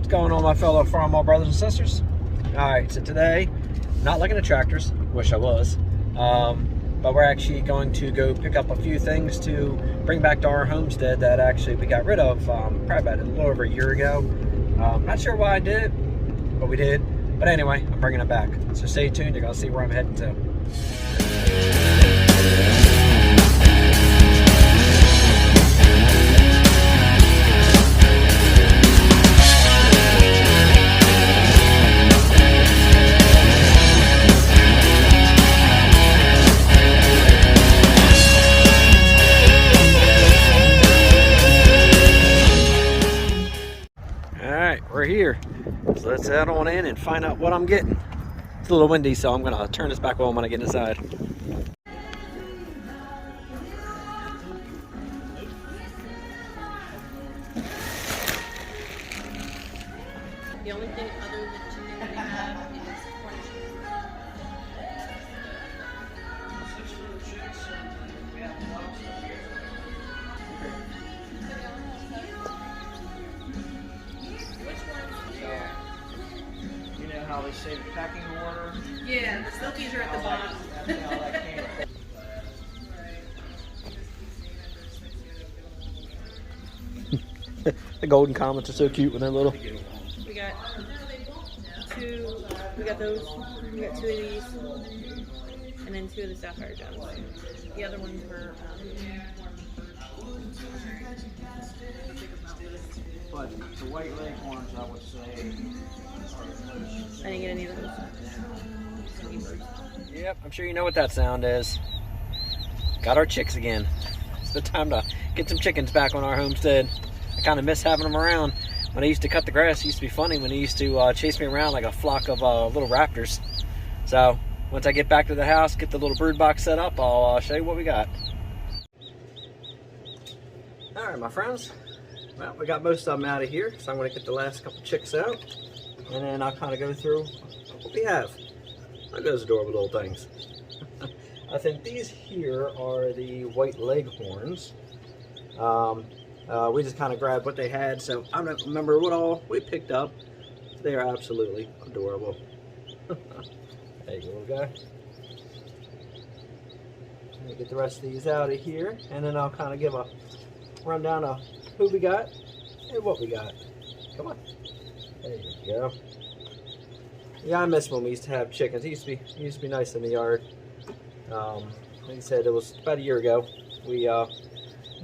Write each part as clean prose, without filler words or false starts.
What's going on, my fellow farm brothers and sisters? Alright, so today, not looking at tractors, wish I was, but we're actually going to go pick up a few things to bring back to our homestead that actually we got rid of probably about a little over a year ago. Not sure why I did it, but we did. But anyway, I'm bringing it back. So stay tuned, you're going to see where I'm heading to. We're here, so let's head on in and find out what I'm getting. It's a little windy, so I'm gonna turn this back on when I get inside. The only thing other than chicken we have is corn chicken. You know how they say the packing order? Yeah, the silkies are at the bottom. The golden comets are so cute when they're little. We got two. We got those. We got two of these, and then two of the sapphire gems. The other ones were. But the white leghorns, I would say, I didn't get any of those. Yep, I'm sure you know what that sound is. Got our chicks again. It's the time to get some chickens back on our homestead. I kind of miss having them around. When I used to cut the grass, it used to be funny when they used to chase me around like a flock of little raptors. So once I get back to the house, get the little brood box set up, I'll show you what we got. All right, my friends. Well, we got most of them out of here, so I'm going to get the last couple chicks out, and then I'll kind of go through what we have. Look at those adorable little things. I think these here are the white leghorns. We just kind of grabbed what they had, so I don't remember what all we picked up. They are absolutely adorable. There you go, little guy. Let me get the rest of these out of here, and then I'll kind of give a rundown of who we got and what we got. Come on. There you go. Yeah, I miss when we used to have chickens. It used to be nice in the yard. Like I said, it was about a year ago. We got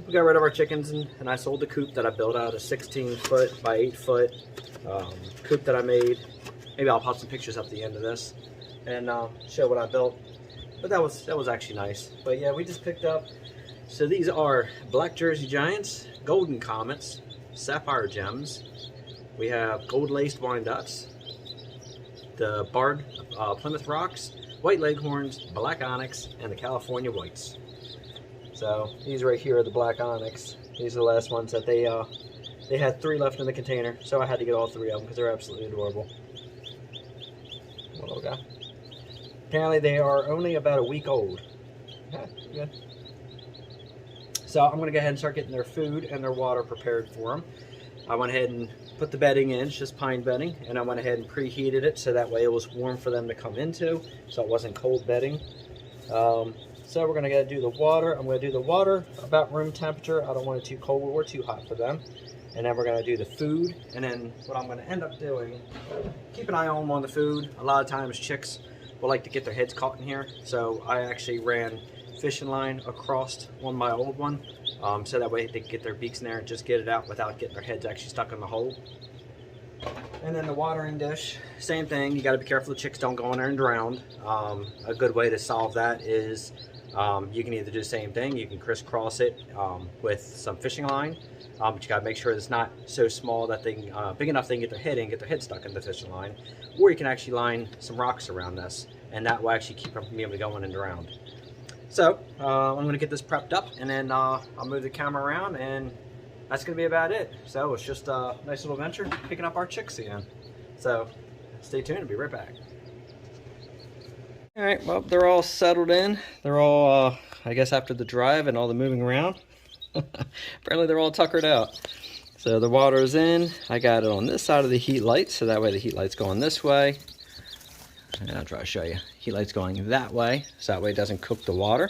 rid of our chickens, and I sold the coop that I built out, a 16-foot by 8-foot coop that I made. Maybe I'll pop some pictures up at the end of this and show what I built. But that was actually nice. But yeah, we just picked up. So these are black Jersey Giants, golden comets, sapphire gems. We have gold laced Wyandottes, the barred Plymouth Rocks, white leghorns, black onyx, and the California whites. So these right here are the black onyx. These are the last ones that they had 3 left in the container, so I had to get all 3 of them because they're absolutely adorable. One little guy. Apparently they are only about a week old. Yeah, good. So I'm going to go ahead and start getting their food and their water prepared for them. I went ahead and put the bedding in, it's just pine bedding, and I went ahead and preheated it so that way it was warm for them to come into, so it wasn't cold bedding. So we're going to go do the water. I'm going to do the water about room temperature. I don't want it too cold or too hot for them. And then we're going to do the food, and then what I'm going to end up doing, keep an eye on the food. A lot of times chicks will like to get their heads caught in here, so I actually ran fishing line across on my old one, so that way they can get their beaks in there and just get it out without getting their heads actually stuck in the hole. And then the watering dish, same thing. You got to be careful the chicks don't go in there and drown. A good way to solve that is you can either do the same thing. You can crisscross it with some fishing line, but you got to make sure it's not so small that they can, big enough they can get their head in, get their head stuck in the fishing line. Or you can actually line some rocks around this, and that will actually keep them from being able to go in and drown. So I'm going to get this prepped up, and then I'll move the camera around, and that's going to be about it. So it's just a nice little adventure picking up our chicks again. So stay tuned, I'll be right back. All right, well, they're all settled in. They're all, I guess after the drive and all the moving around, apparently they're all tuckered out. So the water is in. I got it on this side of the heat light, so that way the heat light's going this way. And I'll try to show you. Heat light's going that way, so that way it doesn't cook the water.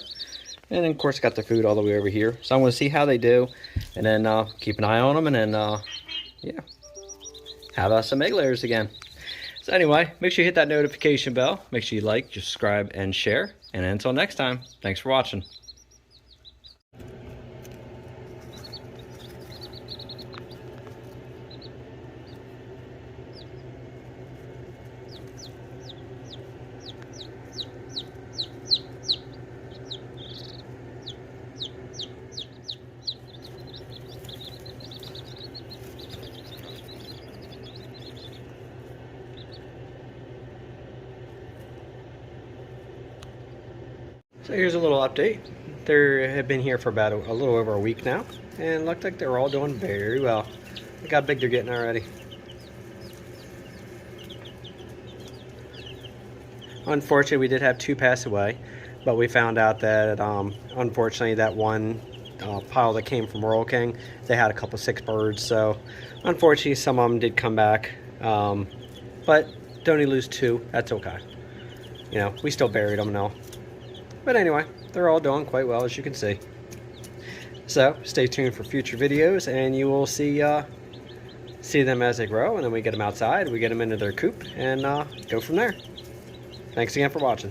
And then of course got the food all the way over here. So I'm going to see how they do, and then keep an eye on them, and then yeah, have some egg layers again. So anyway, make sure you hit that notification bell. Make sure you like, subscribe, and share. And until next time, thanks for watching. So here's a little update. They have been here for about a little over a week now, and looked like they're all doing very well. Look how big they're getting already. Unfortunately, we did have 2 pass away, but we found out that unfortunately that one pile that came from Royal King, they had a couple 6 birds. So unfortunately, some of them did come back, but don't only lose 2. That's okay. You know, we still buried them now. But anyway, they're all doing quite well, as you can see. So stay tuned for future videos, and you will see them as they grow, and then we get them outside, we get them into their coop, and go from there. Thanks again for watching.